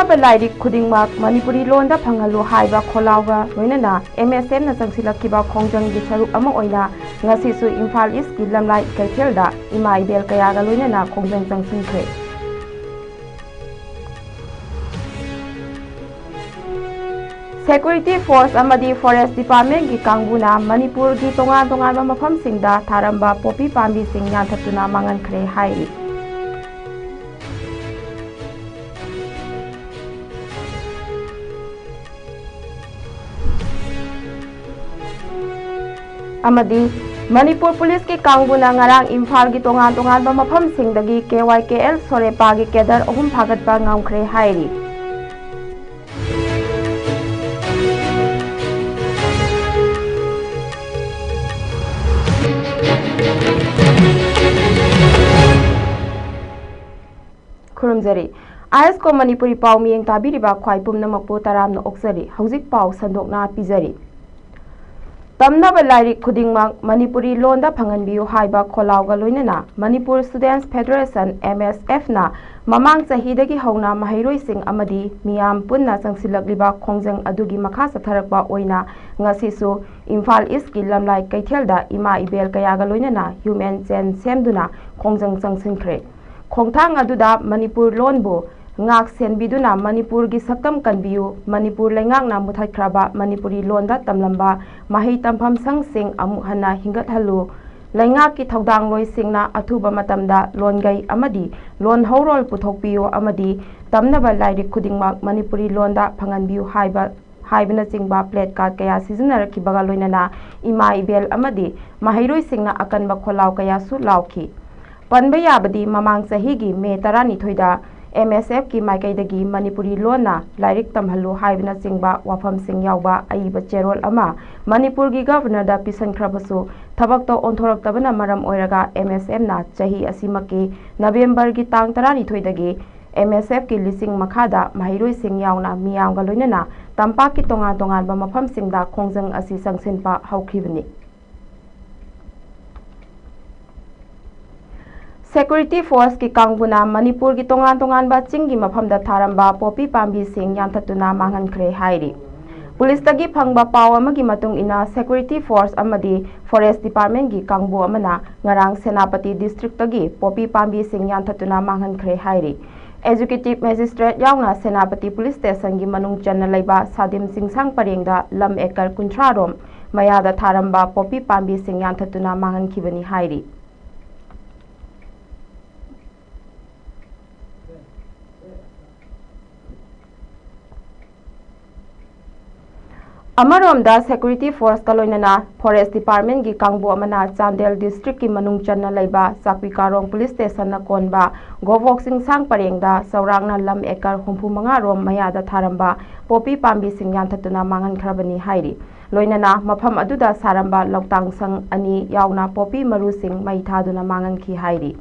तमनब लाइरिक खुदिंगमक मणिपुरी लोन फंगलु हाइबा खोलाउगा लोइनना MSM ना संगसिलखिबा खोंजंगी सरुप अमा ओइना ngasisu Imphal East की लमलाई कैथेलदा इमा इबेल कयागा लोइनना खोंजंग संगसिनख्रे Security Force amadi Forest Department की कांगबुना मणिपुर की तोंगान मफमसिंगदा थारंबा पोपी पांबी सिंग याथतुना मांगनख्रे हाइरी amadi Manipur Police की कांगबुना ngarang Imphal की तोंगान मफमसिंगदगी KYKL सोरेपा की केडर अहुम फागतबा ngamkhre हाइरी खुरुमजरी ISCOM मणिपुरी पाव मियेंग ताबिरिबा ख्वाइ पुमनमकपु तरामना ओक्सरी हौजिक पाव संदोकना पिजरी तमनब लाइरिक खुदिंगमक मणिपुरी लोनदा फंगनबियु हाइबा खोलाउगा लोइनना मणिपुर स्टूडेंट्स फेडरेशन MSF ना ममांग चहीदगी हौना महैरोइसिंग अमदी मियाम पुन्ना संगसिलकलिबा खोंजंग अदुगी मखा सथरकबा ओइना ngasisu Imphal East की लमलाई कैथेलदा इमा इबेल कयागा लोइनना ह्यूमन चेन सेमदुना खोंजंग संगसिनख्रे खोंथांग अदुदा मणिपुर लोनबु ngak senbiduna Manipur gi saktam kanbiyu Manipur leingakna muthaikraba Manipuri londa tamlamba mahai tampham sangsing amuk hana hingat halu leingak ki thodang loi singna athuba matamda longai amadi lon horol puthokpiyo amadi tamnaba lairik khudingmak Manipuri londa phanganbiyu haibana chingba plate card kaya sizinarakibaga loinana ima ibel amadi mahairoi singna akanba kholaw kaya su lawki panba yabadi mamang sahigi me 12 da MSF की माइकैदगी मणिपुरी लोना lyric तमहल्लु हाइबना चिंगबा वाफम सिंग यावबा अइबा चेरोल अमा मणिपुर की governor दा पिसनख्रबसु थबक तो ओंथोरक्तबना मरम ओइरगा MSF ना चही असिमकी नवेंबर की तांग 12 दगी MSF की लिसिंग मखादा माहिरोइ सिंग यावना मियामगा लोइनना तंपाक की तोंगान मफम सिंगदा खोंजंग असि संगसिनपा हौखिबनी Security Force की कांगबुना मणिपुर की तोंगान चिंग की मफमदा थारंबा पोपी पांबी सिंग याथतुना मांगनख्रे हाइरी पुलिस तगी फंगबा पाव अमगी मतुंग इना Security Force अमदी Forest Department की कांगबु अमना ngarang सेनापति डिस्ट्रिक्ट तगी पोपी पांबी सिंग याथतुना मांगनख्रे हाइरी Executive Magistrate यावना सेनापति पुलिस स्टेशन की मनुंग चन्ना लैबा सादिम सिंगसांग परेंगदा लम एकर कुंथ्रा रोम मयादा थारंबा पोपी पांबी सिंग याथतुना मांगनखिबनी हाइरी अमरोमदा Security Force का लोइनना Forest Department की कांगबु अमना चांदेल डिस्ट्रिक्ट की मनुंग चन्ना लैबा साकविकारोंग पुलिस स्टेशन ना कोनबा गोवोक सिंगसांग परेंगदा सौरांगना लम एकर 35 रोम मयादा थारंबा पोपी पांबी सिंग याथतुना मांगनख्रबनी हाइरी लोइनना मफम अदुदा सारंबा लौतांग संग अनि यावना पोपी मरु सिंग मै थादुना मांगनखि हाइरी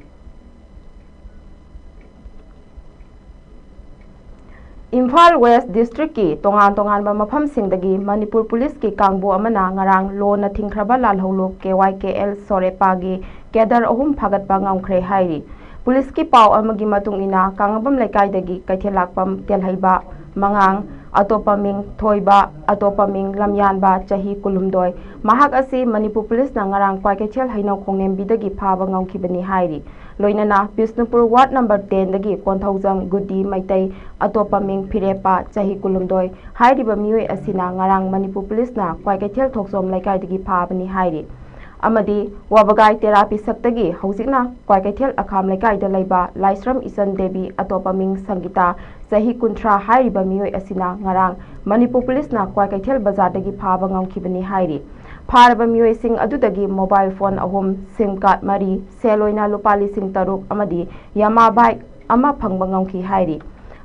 Imphal West District की तोंगान मफम सिंगदगी मणिपुर पुलिस की कांगबु अमना ngarang लोन थिंख्रबा लालहौलो KYKL सोरेपागी केडर अहुम फागतबा ngamkhre हाइरी पुलिस की पाव अमगी मतुंग इना कांगबम लेकाइदगी कैथेलाकपम तेलहैबा मंगांग अतोपमिंग थोइबा अतोपमिंग लमयानबा चही कुलुमदोय महाक असि मणिपुर पुलिस ना ngarang क्वाइकेचेल हैनौ खोंगनेमबिदगी फाबा ngamखिबनी हाइरी लोइनना बिष्णुपुर वार्ड नंबर 10 दगी कोंथौजंग गुदी मैतै अतोपमिंग फिरेपा चही कुलुमदोय हाइरिबा मियोय असिना ngarang मणिपुर पुलिस ना क्वाइकेचेल थोकसोम लेकाइदगी फाबनी हाइरी अमदी वाबगाई तेरापी सक्तगी हौजिकना क्वाइकेथेल अखाम लेकाइदा लैबा लाइस्रम इसन देवी अतोपमिंग संगीता चही कुंथ्रा हाइरिबा मियोय असिना ngarang मणिपुर पुलिस ना क्वाइकेथेल बाजारदगी फाबा ngamखिबनी हाइरी फारबा मियोय सिंग अदुदगी मोबाइल फोन अहुम सिम कार्ड मरी सेलोइना लुपा लिसिंग तरुक अमदी यामा बाइक अमा फंगबा ngamखि हाइरी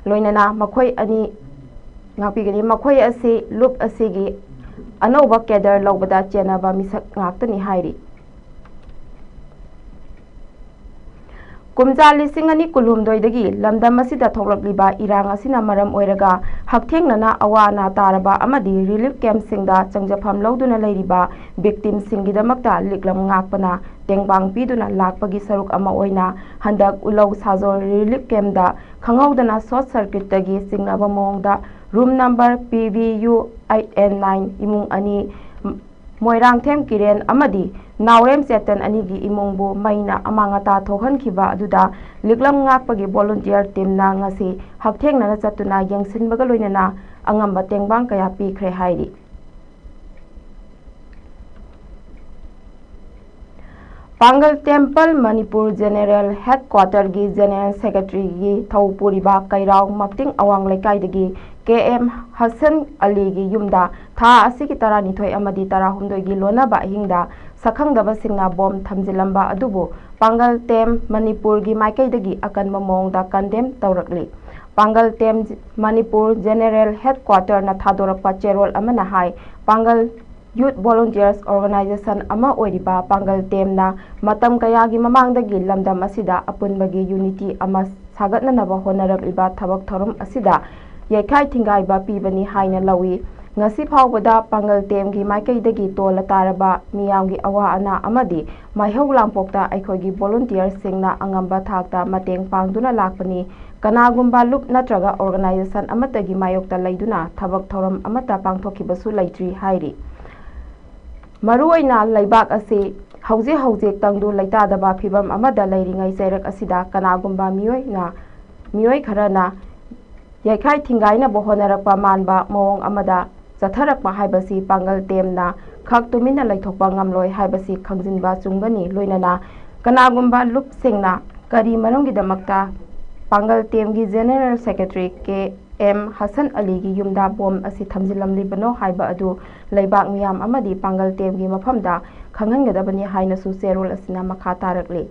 लोइनना मखोय अनि ngakpigani मखोय असि लुप असिगी अनौबा केडर लौबदा चेनाबा मिसक ngakतनी हाइरी ꯀꯨꯝꯖꯥ ꯂꯤꯁꯤꯡ ꯑꯅꯤ ꯀꯨꯟꯍꯨꯝꯗꯣꯏꯗꯒꯤ ꯂꯝꯗꯝ ꯑꯁꯤꯗ ꯊꯣꯛꯂꯛꯂꯤꯕ ꯏꯔꯥꯡ ꯑꯁꯤꯅ ꯃꯔꯝ ꯑꯣꯏꯔꯒ ꯍꯛꯊꯦꯡꯅꯅ ꯑꯋꯥ ꯑꯅꯥ ꯇꯥꯔꯕ ꯑꯃꯗꯤ ꯔꯤꯂꯤꯐ ꯀꯦꯝꯞꯁꯤꯡꯗ ꯆꯪꯖꯐꯝ ꯂꯧꯗꯨꯅ ꯂꯩꯔꯤꯕ ꯚꯤꯛꯇꯤꯝꯁꯤꯡꯒꯤꯗꯃꯛꯇ ꯂꯤꯛꯂꯝ ꯉꯥꯛꯄꯅ ꯇꯦꯡꯕꯥꯡ ꯄꯤꯗꯨꯅ ꯂꯥꯛꯄꯒꯤ ꯁꯔꯨꯛ ꯑꯃ ꯑꯣꯏꯅ ꯍꯟꯗꯛ ꯎꯂꯧ ꯁꯥꯖꯣꯔ ꯔꯤꯂꯤꯐ ꯀꯦꯝꯞꯗ ꯈꯪꯍꯧꯗꯅ ꯁꯣꯔꯠ ꯁꯔꯀ꯭ꯌꯨꯠꯇꯒꯤ ꯆꯤꯡꯅꯕ ꯃꯑꯣꯡꯗ ꯔꯨꯝ ꯅꯝꯕꯔ PVU 8N9 ꯏꯃꯨꯡ ꯑꯅꯤ ꯃꯣꯏꯔꯥꯡꯊꯦꯝ ꯀꯤꯔꯦꯟ ꯑꯃꯗꯤ ꯅꯥꯎꯔꯦꯝ ꯆꯦꯇꯟ ꯑꯅꯤꯒꯤ ꯏꯃꯨꯡꯕꯨ ꯃꯩꯅ ꯑꯃꯥꯡ ꯑꯇꯥ ꯊꯣꯛꯍꯟꯈꯤꯕ ꯑꯗꯨꯗ ꯂꯤꯛꯂꯝ ꯉꯥꯛꯄꯒꯤ ꯚꯣꯂꯨꯟꯇꯤꯌꯔ ꯇꯤꯝꯅ ꯉꯁꯤ ꯍꯛꯊꯦꯡꯅꯅ ꯆꯠꯇꯨꯅ ꯌꯦꯡꯁꯤꯟꯕꯒ ꯂꯣꯏꯅꯅ ꯑꯉꯝꯕ ꯇꯦꯡꯕꯥꯡ ꯀꯌꯥ ꯄꯤꯈ꯭ꯔꯦ ꯍꯥꯏꯔꯤ꯫ ꯄꯥꯡꯒꯜ ꯇꯦꯝꯄꯜ ꯃꯅꯤꯄꯨꯔ ꯖꯦꯅꯔꯦꯜ ꯍꯦꯗꯀ꯭ꯋꯥꯇꯔꯒꯤ ꯖꯦꯅꯔꯦꯜ ꯁꯦꯀ꯭ꯔꯦꯇꯔꯤꯒꯤ ꯊꯧ ꯄꯨꯔꯤꯕ ꯀꯩꯔꯥꯎ ꯃꯛꯇꯤꯡ ꯑꯋꯥꯡ ꯂꯩꯀꯥꯏꯗꯒꯤ KM ꯍꯁꯟ ꯑꯂꯤꯒꯤ ꯌꯨꯝꯗ ꯊꯥ ꯑꯁꯤꯒꯤ 12 ꯑꯃꯗꯤ 18ꯒꯤ ꯂꯣꯟꯅꯕ ꯑꯍꯤꯡꯗ ꯁꯛꯈꯪꯗꯕꯁꯤꯡꯅ ꯕꯣꯝ ꯊꯝꯖꯤꯜꯂꯝꯕ ꯑꯗꯨꯕꯨ ꯄꯥꯡꯒꯜ ꯇꯦꯝ ꯃꯅꯤꯄꯨꯔꯒꯤ ꯃꯥꯏꯀꯩꯗꯒꯤ ꯑꯀꯟꯕ ꯃꯑꯣꯡꯗ ꯀꯟꯗꯦꯝ ꯇꯧꯔꯛꯂꯤ꯫ ꯄꯥꯡꯒꯜ ꯇꯦꯝ ꯃꯅꯤꯄꯨꯔ ꯖꯦꯅꯔꯦꯜ ꯍꯦꯗꯀ꯭ꯋꯥꯇꯔꯅ ꯊꯥꯗꯣꯔꯛꯄ ꯆꯦꯔꯣꯜ ꯑꯃꯅ ꯍꯥꯏ ꯄꯥꯡꯒꯜ ꯌꯨꯠ ꯚꯣꯂꯨꯟꯇꯤꯌꯔꯁ ꯑꯣꯔꯒꯅꯥꯏꯖꯦꯁꯟ ꯑꯃ ꯑꯣꯏꯔꯤꯕ ꯄꯥꯡꯒꯜ ꯇꯦꯝꯅ ꯃꯇꯝ ꯀꯌꯥꯒꯤ ꯃꯃꯥꯡꯗꯒꯤ ꯂꯝꯗꯝ ꯑꯁꯤꯗ ꯑꯄꯨꯟꯕꯒꯤ ꯌꯨꯅꯤꯇꯤ ꯑꯃ ꯁꯥꯒꯠꯅꯅꯕ ꯍꯣꯠꯅꯔꯛꯂꯤꯕ ꯊꯕꯛ ꯊꯧꯔꯝ ꯑꯁꯤꯗ ꯌꯩꯈꯥꯏ ꯊꯤꯡꯒꯥꯏꯕ ꯄꯤꯕꯅꯤ ꯍꯥꯏꯅ ꯂꯧꯏ꯫ ꯉꯁꯤ ꯐꯥꯎꯕꯗ ꯄꯥꯡꯒꯜ ꯇꯦꯝꯒꯤ ꯃꯥꯏꯀꯩꯗꯒꯤ ꯇꯣꯜꯂ ꯇꯥꯔꯕ ꯃꯤꯌꯥꯝꯒꯤ ꯑꯋꯥ ꯑꯅꯥ ꯑꯃꯗꯤ ꯃꯥꯏꯍꯧ ꯂꯥꯡꯄꯣꯛꯇ ꯑꯩꯈꯣꯏꯒꯤ ꯚꯣꯂꯨꯟꯇꯤꯌꯔꯁꯤꯡꯅ ꯑꯉꯝꯕ ꯊꯥꯛꯇ ꯃꯇꯦꯡ ꯄꯥꯡꯗꯨꯅ ꯂꯥꯛꯄꯅꯤ꯫ ꯀꯅꯥꯒꯨꯝꯕ ꯂꯨꯞ ꯅꯠꯇ꯭ꯔꯒ ꯑꯣꯔꯒꯅꯥꯏꯖꯦꯁꯟ ꯑꯃꯠꯇꯒꯤ ꯃꯥꯌꯣꯛꯇ ꯂꯩꯗꯨꯅ ꯊꯕꯛ ꯊꯧꯔꯝ ꯑꯃꯠꯇ ꯄꯥꯡꯊꯣꯛꯈꯤꯕꯁꯨ ꯂꯩꯇ꯭ꯔꯤ ꯍꯥꯏꯔꯤ꯫ ꯃꯔꯨꯑꯣꯏꯅ ꯂꯩꯕꯥꯛ ꯑꯁꯤ ꯍꯧꯖꯤꯛ ꯇꯪꯗꯨ ꯂꯩꯇꯥꯗꯕ ꯐꯤꯚꯝ ꯑꯃꯗ ꯂꯩꯔꯤꯉꯩ ꯆꯩꯔꯛ ꯑꯁꯤꯗ ꯀꯅꯥꯒꯨꯝꯕ ꯃꯤꯑꯣꯏ ꯈꯔꯅ ꯌꯩꯈꯥꯏ ꯊꯤꯡꯒꯥꯏꯅꯕ ꯍꯣꯠꯅꯔꯛꯄ ꯃꯥꯟꯕ ꯃꯑꯣꯡ ꯑꯃꯗ ꯆꯠꯊꯔꯛꯄ ꯍꯥꯏꯕꯁꯤ ꯄꯥꯡꯒꯜ ꯇꯦꯝꯅ ꯈꯛ ꯇꯨꯃꯤꯟꯅ ꯂꯩꯊꯣꯛꯄ ꯉꯝꯂꯣꯏ ꯍꯥꯏꯕꯁꯤ ꯈꯪꯖꯤꯟꯕ ꯆꯨꯝꯒꯅꯤ꯫ ꯂꯣꯏꯅꯅ ꯀꯅꯥꯒꯨꯝꯕ ꯂꯨꯞꯁꯤꯡꯅ ꯀꯔꯤ ꯃꯔꯝꯒꯤꯗꯃꯛꯇ ꯄꯥꯡꯒꯜ ꯇꯦꯝꯒꯤ ꯖꯦꯅꯔꯦꯜ ꯁꯦꯀ꯭ꯔꯦꯇꯔꯤ KM ꯍꯁꯟ ꯑꯂꯤꯒꯤ ꯌꯨꯝꯗ ꯕꯣꯝ ꯑꯁꯤ ꯊꯝꯖꯤꯜꯂꯝꯂꯤꯕꯅꯣ ꯍꯥꯏꯕ ꯑꯗꯨ ꯂꯩꯕꯥꯛ ꯃꯤꯌꯥꯝ ꯑꯃꯗꯤ ꯄꯥꯡꯒꯜ ꯇꯦꯝꯒꯤ ꯃꯐꯝꯗ ꯈꯪꯍꯟꯒꯗꯕꯅꯤ ꯍꯥꯏꯅꯁꯨ ꯆꯦꯔꯣꯜ ꯑꯁꯤꯅ ꯃꯈꯥ ꯇꯥꯔꯛꯂꯤ꯫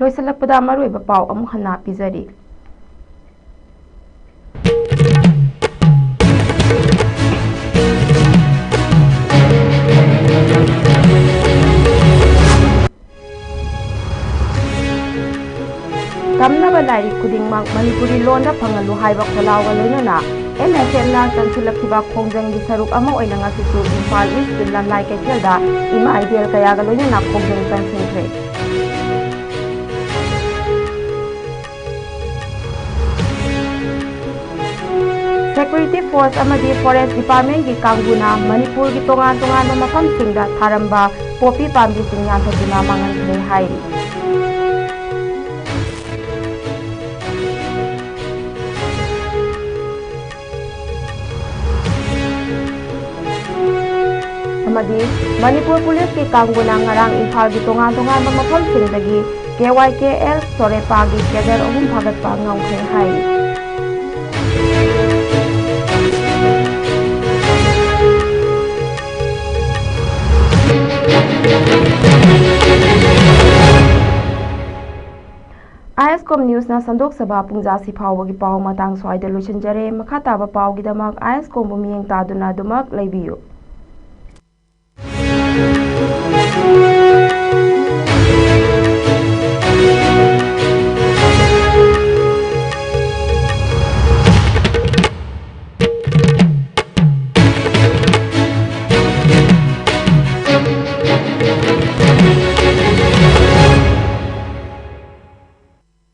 ꯂꯣꯏꯁꯤꯜꯂꯛꯄꯗ ꯃꯔꯨꯑꯣꯏꯕ ꯄꯥꯎ ꯑꯃꯨꯛ ꯍꯟꯅ ꯄꯤꯖꯔꯤ꯫ ꯇꯝꯅꯕ ꯂꯥꯏꯔꯤꯛ ꯈꯨꯗꯤꯡꯃꯛ ꯃꯅꯤꯄꯨꯔꯤ ꯂꯣꯟꯗ ꯐꯪꯍꯜꯂꯨ ꯍꯥꯏꯕ ꯈꯣꯜꯂꯥꯎꯒ ꯂꯣꯏꯅꯅ MSMꯅ ꯆꯪꯁꯤꯜꯂꯛꯈꯤꯕ ꯈꯣꯡꯖꯪꯒꯤ ꯁꯔꯨꯛ ꯑꯃ ꯑꯣꯏꯅ ꯉꯁꯤꯁꯨ ꯏꯝꯐꯥꯜ ꯏꯁꯀꯤ ꯂꯝꯂꯥꯏ ꯀꯩꯊꯦꯜꯗ ꯏꯃꯥ ꯏꯕꯦꯜ ꯀꯌꯥꯒ ꯂꯣꯏꯅꯅ ꯈꯣꯡꯖꯪ ꯆꯪꯁꯤꯟꯈ꯭ꯔꯦ꯫ ꯁꯦꯀ꯭ꯌꯨꯔꯤꯇꯤ ꯐꯣꯔꯁ ꯑꯃꯗꯤ ꯐꯣꯔꯦꯁꯠ ꯗꯤꯄꯥꯔꯠꯃꯦꯟꯠꯀꯤ ꯀꯥꯡꯕꯨꯅ ꯃꯅꯤꯄꯨꯔꯒꯤ ꯇꯣꯉꯥꯟ ꯇꯣꯉꯥꯟꯕ ꯃꯐꯝꯁꯤꯡꯗ ꯊꯥꯔꯝꯕ ꯄꯣꯄꯤ ꯄꯥꯝꯕꯤꯁꯤꯡ ꯌꯥꯟꯊꯠꯇꯨꯅ ꯃꯥꯡꯍꯟꯈ꯭ꯔꯦ ꯍꯥꯏꯔꯤ꯫ ꯑꯃꯗꯤ ꯃꯅꯤꯄꯨꯔ ꯄꯨꯂꯤꯁꯀꯤ ꯀꯥꯡꯕꯨꯅ ꯉꯔꯥꯡ ꯏꯝꯐꯥꯜꯒꯤ ꯇꯣꯉꯥꯟ ꯇꯣꯉꯥꯟꯕ ꯃꯐꯝꯁꯤꯡꯗꯒꯤ KYKL ꯁꯣꯔꯦꯄꯥꯒꯤ ꯀꯦꯗꯔ 3 ꯐꯥꯒꯠꯄ ꯉꯝꯈ꯭ꯔꯦ ꯍꯥꯏꯔꯤ꯫ ISCOM न्यूज़ꯅ ꯁꯟꯗꯣꯛꯆꯕ ꯄꯨꯡꯖꯥꯁꯤ ꯐꯥꯎꯕꯒꯤ ꯄꯥꯎ ꯃꯇꯥꯡ ꯁ꯭ꯋꯥꯏꯗ ꯂꯣꯏꯁꯤꯟꯖꯔꯦ꯫ ꯃꯈꯥ ꯇꯥꯕ ꯄꯥꯎꯒꯤꯗꯃꯛ ISCOMꯕꯨ ꯃꯤꯠꯌꯦꯡ ꯇꯥꯗꯨꯅ ꯑꯗꯨꯃꯛ ꯂꯩꯕꯤꯌꯨ꯫